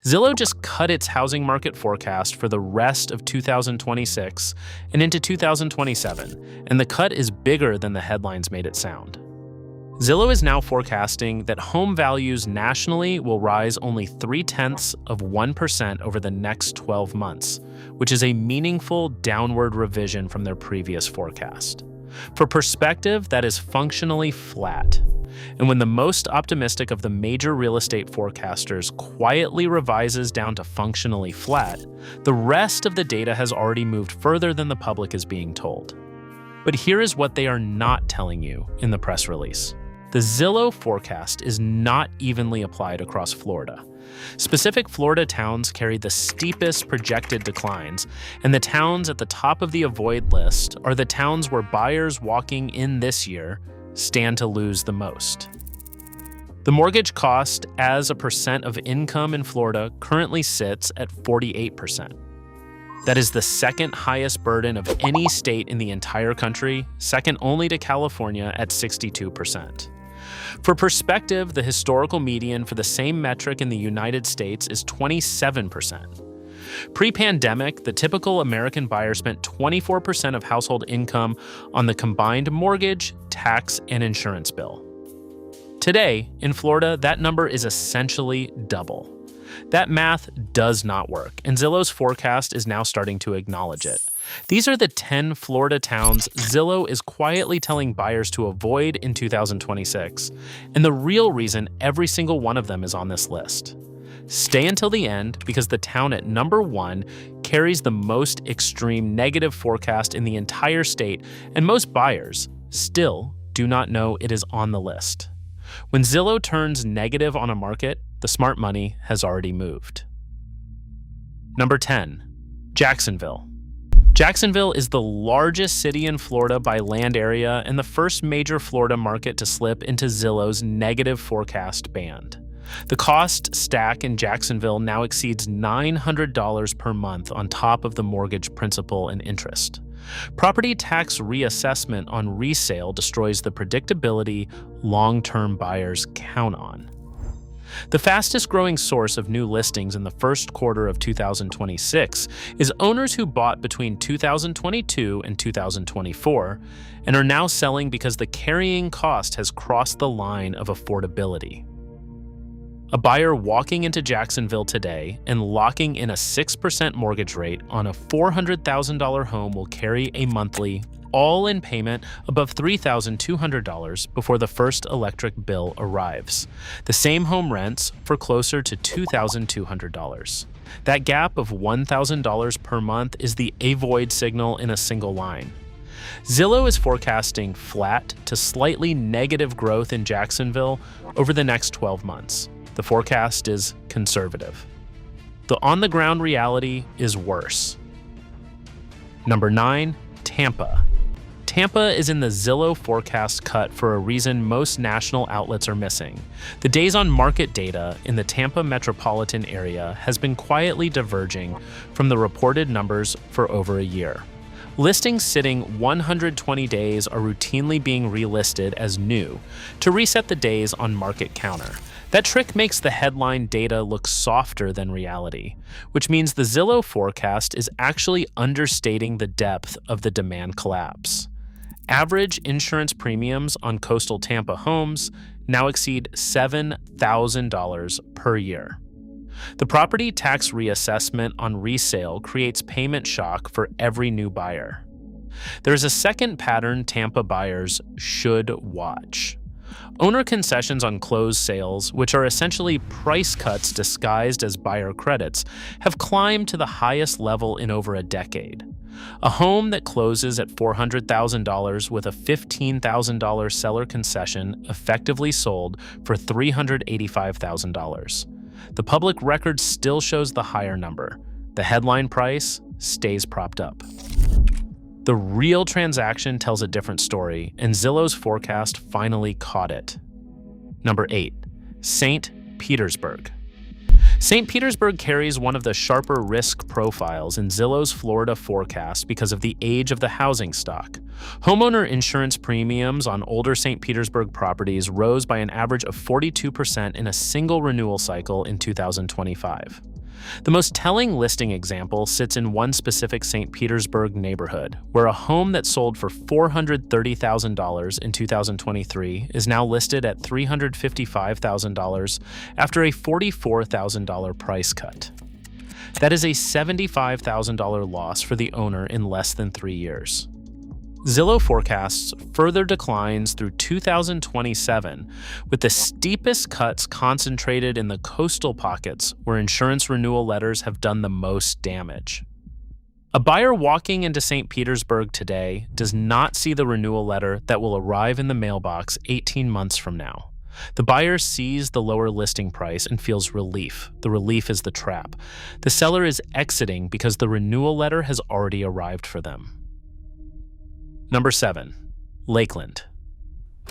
Zillow just cut its housing market forecast for the rest of 2026 and into 2027, and the cut is bigger than the headlines made it sound. Zillow is now forecasting that home values nationally will rise only 0.3% over the next 12 months, which is a meaningful downward revision from their previous forecast. For perspective, that is functionally flat. And when the most optimistic of the major real estate forecasters quietly revises down to functionally flat, the rest of the data has already moved further than the public is being told. But here is what they are not telling you in the press release. The Zillow forecast is not evenly applied across Florida. Specific Florida towns carry the steepest projected declines, and the towns at the top of the avoid list are the towns where buyers walking in this year stand to lose the most. The mortgage cost as a percent of income in Florida currently sits at 48%. That is the second highest burden of any state in the entire country, second only to California at 62%. For perspective, the historical median for the same metric in the United States is 27%. Pre-pandemic, the typical American buyer spent 24% of household income on the combined mortgage, tax, and insurance bill. Today, in Florida, that number is essentially double. That math does not work, and Zillow's forecast is now starting to acknowledge it. These are the 10 Florida towns Zillow is quietly telling buyers to avoid in 2026, and the real reason every single one of them is on this list. Stay until the end because the town at number 1 carries the most extreme negative forecast in the entire state, and most buyers still do not know it is on the list. When Zillow turns negative on a market, the smart money has already moved. Number 10, Jacksonville. Jacksonville is the largest city in Florida by land area and the first major Florida market to slip into Zillow's negative forecast band. The cost stack in Jacksonville now exceeds $900 per month on top of the mortgage principal and interest. Property tax reassessment on resale destroys the predictability long-term buyers count on. The fastest growing source of new listings in the first quarter of 2026 is owners who bought between 2022 and 2024 and are now selling because the carrying cost has crossed the line of affordability. A buyer walking into Jacksonville today and locking in a 6% mortgage rate on a $400,000 home will carry a monthly, all-in payment above $3,200 before the first electric bill arrives. The same home rents for closer to $2,200. That gap of $1,000 per month is the avoid signal in a single line. Zillow is forecasting flat to slightly negative growth in Jacksonville over the next 12 months. The forecast is conservative. The on-the-ground reality is worse. Number 9, Tampa. Tampa is in the Zillow forecast cut for a reason most national outlets are missing. The days on market data in the Tampa metropolitan area has been quietly diverging from the reported numbers for over a year. Listings sitting 120 days are routinely being relisted as new to reset the days on market counter. That trick makes the headline data look softer than reality, which means the Zillow forecast is actually understating the depth of the demand collapse. Average insurance premiums on coastal Tampa homes now exceed $7,000 per year. The property tax reassessment on resale creates payment shock for every new buyer. There is a second pattern Tampa buyers should watch. Owner concessions on closed sales, which are essentially price cuts disguised as buyer credits, have climbed to the highest level in over a decade. A home that closes at $400,000 with a $15,000 seller concession effectively sold for $385,000. The public record still shows the higher number. The headline price stays propped up. The real transaction tells a different story, and Zillow's forecast finally caught it. Number 8, Saint Petersburg. St. Petersburg carries one of the sharper risk profiles in Zillow's Florida forecast because of the age of the housing stock. Homeowner insurance premiums on older St. Petersburg properties rose by an average of 42% in a single renewal cycle in 2025. The most telling listing example sits in one specific St. Petersburg neighborhood, where a home that sold for $430,000 in 2023 is now listed at $355,000 after a $44,000 price cut. That is a $75,000 loss for the owner in less than 3 years. Zillow forecasts further declines through 2027, with the steepest cuts concentrated in the coastal pockets where insurance renewal letters have done the most damage. A buyer walking into St. Petersburg today does not see the renewal letter that will arrive in the mailbox 18 months from now. The buyer sees the lower listing price and feels relief. The relief is the trap. The seller is exiting because the renewal letter has already arrived for them. Number 7. Lakeland.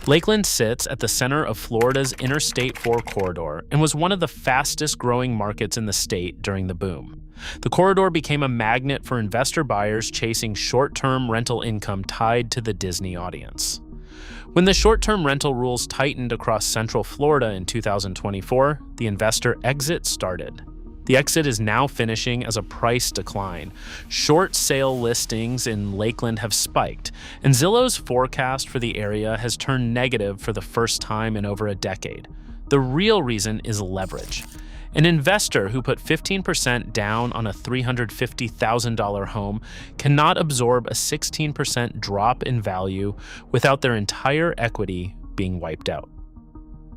Lakeland sits at the center of Florida's Interstate 4 corridor and was one of the fastest growing markets in the state during the boom. The corridor became a magnet for investor buyers chasing short-term rental income tied to the Disney audience. When the short-term rental rules tightened across Central Florida in 2024, the investor exit started. The exit is now finishing as a price decline. Short sale listings in Lakeland have spiked, and Zillow's forecast for the area has turned negative for the first time in over a decade. The real reason is leverage. An investor who put 15% down on a $350,000 home cannot absorb a 16% drop in value without their entire equity being wiped out.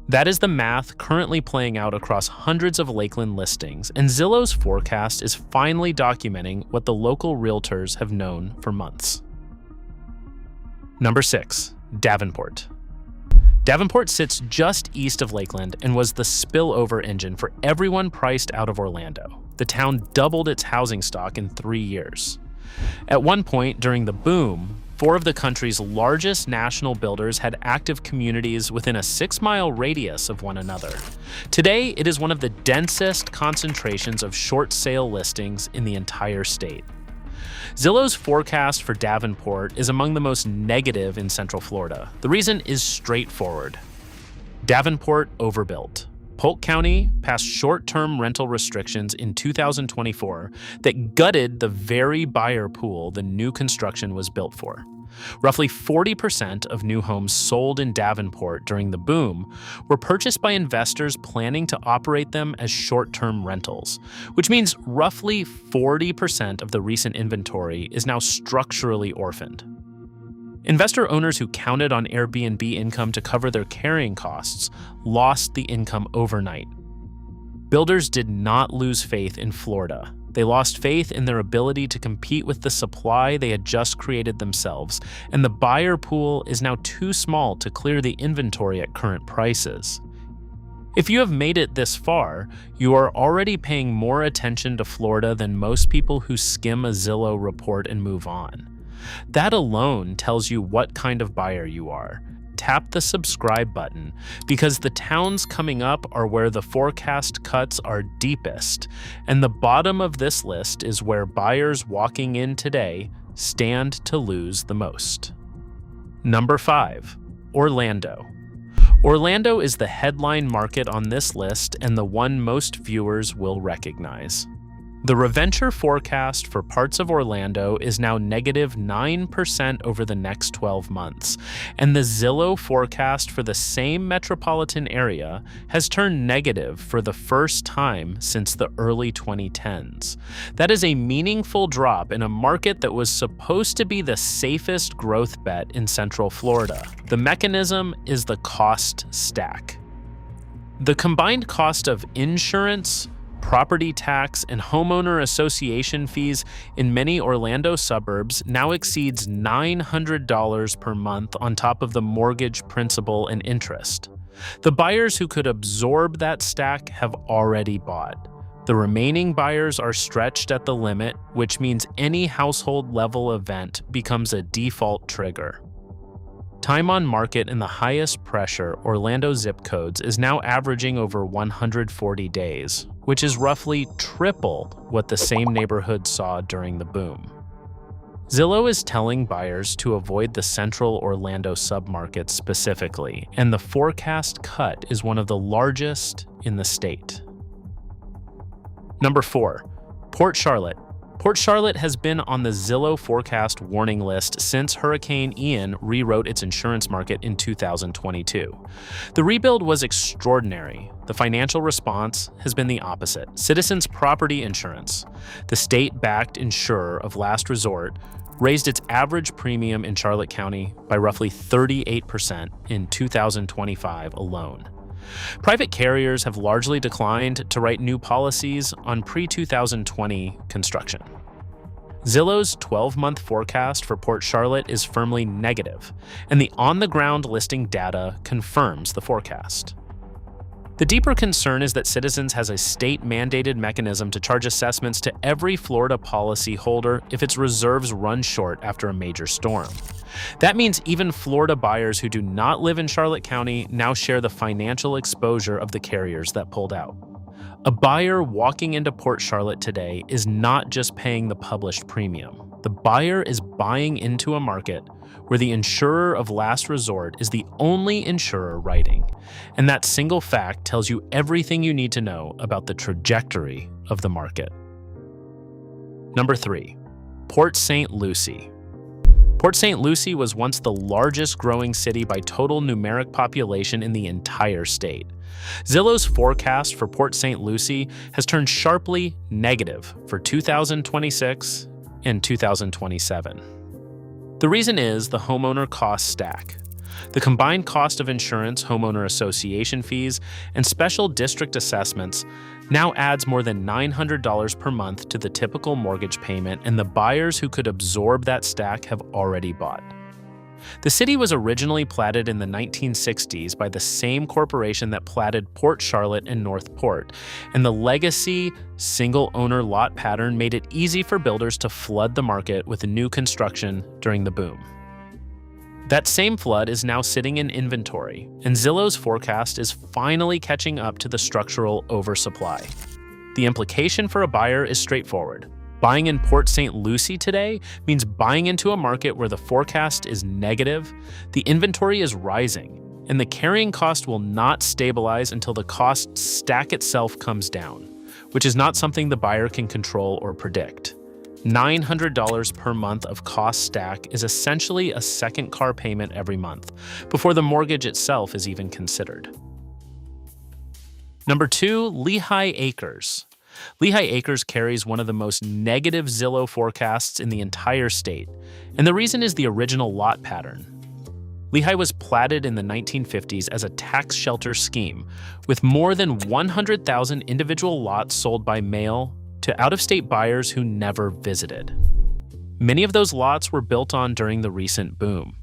That is the math currently playing out across hundreds of Lakeland listings, and Zillow's forecast is finally documenting what the local realtors have known for months. Number 6. Davenport. Davenport sits just east of Lakeland and was the spillover engine for everyone priced out of Orlando. The town doubled its housing stock in 3 years. At one point during the boom, 4 of the country's largest national builders had active communities within a 6-mile radius of one another. Today, it is one of the densest concentrations of short sale listings in the entire state. Zillow's forecast for Davenport is among the most negative in Central Florida. The reason is straightforward. Davenport overbuilt. Polk County passed short-term rental restrictions in 2024 that gutted the very buyer pool the new construction was built for. Roughly 40% of new homes sold in Davenport during the boom were purchased by investors planning to operate them as short-term rentals, which means roughly 40% of the recent inventory is now structurally orphaned. Investor owners who counted on Airbnb income to cover their carrying costs lost the income overnight. Builders did not lose faith in Florida. They lost faith in their ability to compete with the supply they had just created themselves, and the buyer pool is now too small to clear the inventory at current prices. If you have made it this far, you are already paying more attention to Florida than most people who skim a Zillow report and move on. That alone tells you what kind of buyer you are. Tap the subscribe button, because the towns coming up are where the forecast cuts are deepest, and the bottom of this list is where buyers walking in today stand to lose the most. Number 5. Orlando. Orlando is the headline market on this list and the one most viewers will recognize. The Reventure forecast for parts of Orlando is now negative 9% over the next 12 months, and the Zillow forecast for the same metropolitan area has turned negative for the first time since the early 2010s. That is a meaningful drop in a market that was supposed to be the safest growth bet in Central Florida. The mechanism is the cost stack. The combined cost of insurance, property tax, and homeowner association fees in many Orlando suburbs now exceeds $900 per month on top of the mortgage principal and interest. The buyers who could absorb that stack have already bought. The remaining buyers are stretched at the limit, which means any household-level event becomes a default trigger. Time on market in the highest pressure Orlando zip codes is now averaging over 140 days, which is roughly triple what the same neighborhood saw during the boom. Zillow is telling buyers to avoid the central Orlando submarket specifically, and the forecast cut is one of the largest in the state. Number 4. Port Charlotte. Port Charlotte has been on the Zillow forecast warning list since Hurricane Ian rewrote its insurance market in 2022. The rebuild was extraordinary. The financial response has been the opposite. Citizens Property Insurance, the state-backed insurer of last resort, raised its average premium in Charlotte County by roughly 38% in 2025 alone. Private carriers have largely declined to write new policies on pre-2020 construction. Zillow's 12-month forecast for Port Charlotte is firmly negative, and the on-the-ground listing data confirms the forecast. The deeper concern is that Citizens has a state-mandated mechanism to charge assessments to every Florida policyholder if its reserves run short after a major storm. That means even Florida buyers who do not live in Charlotte County now share the financial exposure of the carriers that pulled out. A buyer walking into Port Charlotte today is not just paying the published premium. The buyer is buying into a market where the insurer of last resort is the only insurer writing, and that single fact tells you everything you need to know about the trajectory of the market. Number 3. Port Saint Lucie. Port Saint Lucie was once the largest growing city by total numeric population in the entire state. Zillow's forecast for Port Saint Lucie has turned sharply negative for 2026 and 2027. The reason is the homeowner cost stack. The combined cost of insurance, homeowner association fees, and special district assessments now adds more than $900 per month to the typical mortgage payment, and the buyers who could absorb that stack have already bought. The city was originally platted in the 1960s by the same corporation that platted Port Charlotte and North Port, and the legacy single-owner lot pattern made it easy for builders to flood the market with new construction during the boom. That same flood is now sitting in inventory, and Zillow's forecast is finally catching up to the structural oversupply. The implication for a buyer is straightforward. Buying in Port Saint Lucie today means buying into a market where the forecast is negative, the inventory is rising, and the carrying cost will not stabilize until the cost stack itself comes down, which is not something the buyer can control or predict. $900 per month of cost stack is essentially a second car payment every month, before the mortgage itself is even considered. Number 2, Lehigh Acres. Lehigh Acres carries one of the most negative Zillow forecasts in the entire state, and the reason is the original lot pattern. Lehigh was platted in the 1950s as a tax shelter scheme, with more than 100,000 individual lots sold by mail to out-of-state buyers who never visited. Many of those lots were built on during the recent boom.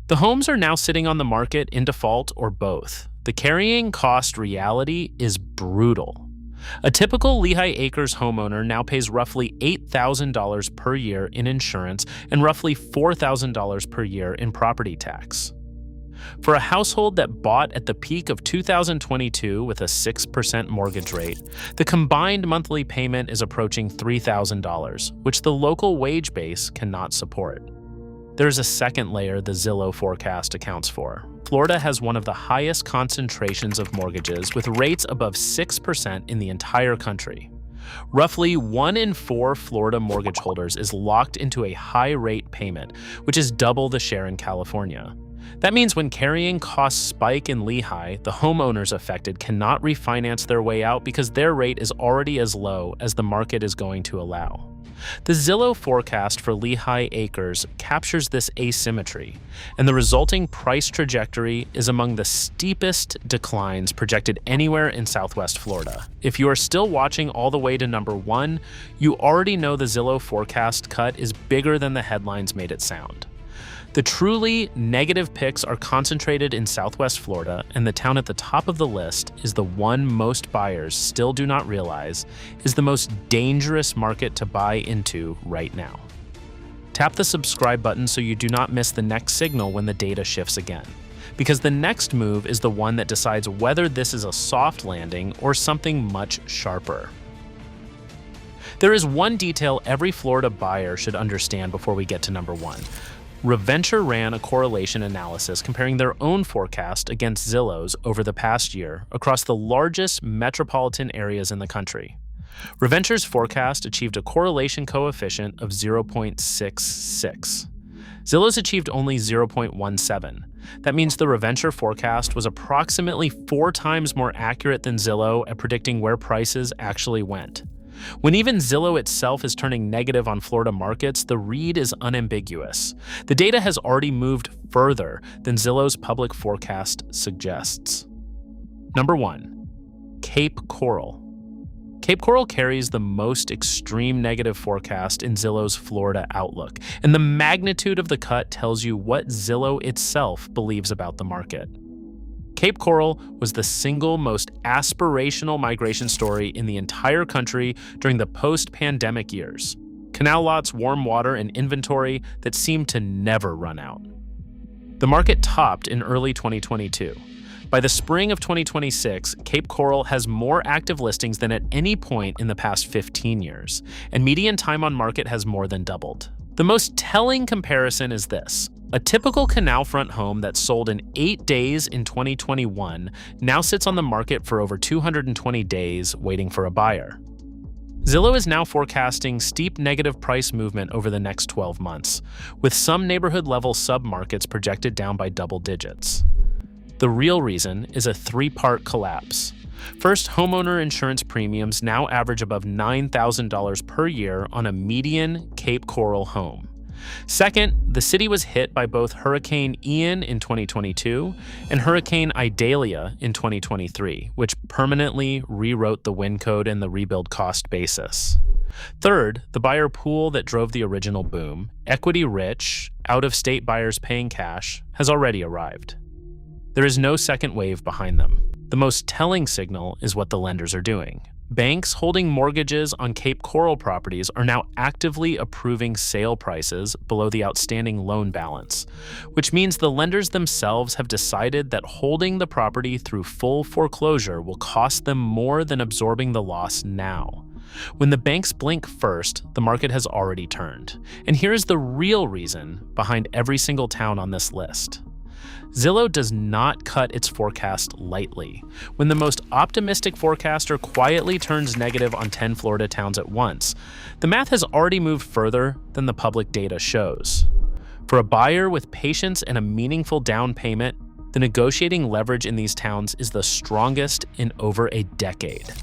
The homes are now sitting on the market in default or both. The carrying cost reality is brutal. A typical Lehigh Acres homeowner now pays roughly $8,000 per year in insurance and roughly $4,000 per year in property tax. For a household that bought at the peak of 2022 with a 6% mortgage rate, the combined monthly payment is approaching $3,000, which the local wage base cannot support. There's a second layer the Zillow forecast accounts for. Florida has one of the highest concentrations of mortgages, with rates above 6% in the entire country. Roughly 1 in 4 Florida mortgage holders is locked into a high-rate payment, which is double the share in California. That means when carrying costs spike in Lehigh, the homeowners affected cannot refinance their way out because their rate is already as low as the market is going to allow. The Zillow forecast for Lehigh Acres captures this asymmetry, and the resulting price trajectory is among the steepest declines projected anywhere in Southwest Florida. If you are still watching all the way to number 1, you already know the Zillow forecast cut is bigger than the headlines made it sound. The truly negative picks are concentrated in Southwest Florida, and the town at the top of the list is the one most buyers still do not realize is the most dangerous market to buy into right now. Tap the subscribe button so you do not miss the next signal when the data shifts again, because the next move is the one that decides whether this is a soft landing or something much sharper. There is one detail every Florida buyer should understand before we get to number 1. Reventure ran a correlation analysis comparing their own forecast against Zillow's over the past year across the largest metropolitan areas in the country. Reventure's forecast achieved a correlation coefficient of 0.66. Zillow's achieved only 0.17. That means the Reventure forecast was approximately 4 times more accurate than Zillow at predicting where prices actually went. When even Zillow itself is turning negative on Florida markets, the read is unambiguous. The data has already moved further than Zillow's public forecast suggests. Number 1. Cape Coral. Cape Coral carries the most extreme negative forecast in Zillow's Florida outlook, and the magnitude of the cut tells you what Zillow itself believes about the market. Cape Coral was the single most aspirational migration story in the entire country during the post-pandemic years. Canal lots, warm water, and inventory that seemed to never run out. The market topped in early 2022. By the spring of 2026, Cape Coral has more active listings than at any point in the past 15 years, and median time on market has more than doubled. The most telling comparison is this. A typical canal front home that sold in 8 days in 2021 now sits on the market for over 220 days waiting for a buyer. Zillow is now forecasting steep negative price movement over the next 12 months, with some neighborhood-level submarkets projected down by double digits. The real reason is a 3-part collapse. First, homeowner insurance premiums now average above $9,000 per year on a median Cape Coral home. Second, the city was hit by both Hurricane Ian in 2022 and Hurricane Idalia in 2023, which permanently rewrote the wind code and the rebuild cost basis. Third, the buyer pool that drove the original boom, equity-rich, out-of-state buyers paying cash, has already arrived. There is no second wave behind them. The most telling signal is what the lenders are doing. Banks holding mortgages on Cape Coral properties are now actively approving sale prices below the outstanding loan balance, which means the lenders themselves have decided that holding the property through full foreclosure will cost them more than absorbing the loss now. When the banks blink first, the market has already turned. And here's the real reason behind every single town on this list. Zillow does not cut its forecast lightly. When the most optimistic forecaster quietly turns negative on 10 Florida towns at once, the math has already moved further than the public data shows. For a buyer with patience and a meaningful down payment, the negotiating leverage in these towns is the strongest in over a decade.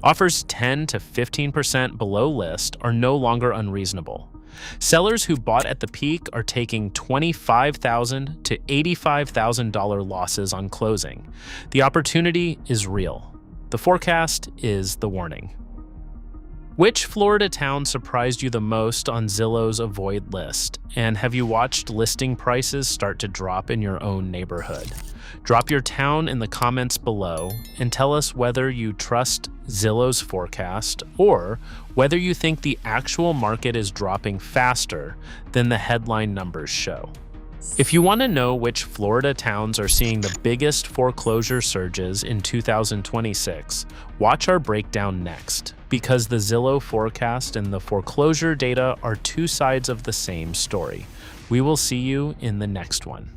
Offers 10 to 15% below list are no longer unreasonable. Sellers who bought at the peak are taking $25,000 to $85,000 losses on closing. The opportunity is real. The forecast is the warning. Which Florida town surprised you the most on Zillow's avoid list? And have you watched listing prices start to drop in your own neighborhood? Drop your town in the comments below and tell us whether you trust Zillow's forecast or whether you think the actual market is dropping faster than the headline numbers show. If you want to know which Florida towns are seeing the biggest foreclosure surges in 2026, watch our breakdown next, because the Zillow forecast and the foreclosure data are two sides of the same story. We will see you in the next one.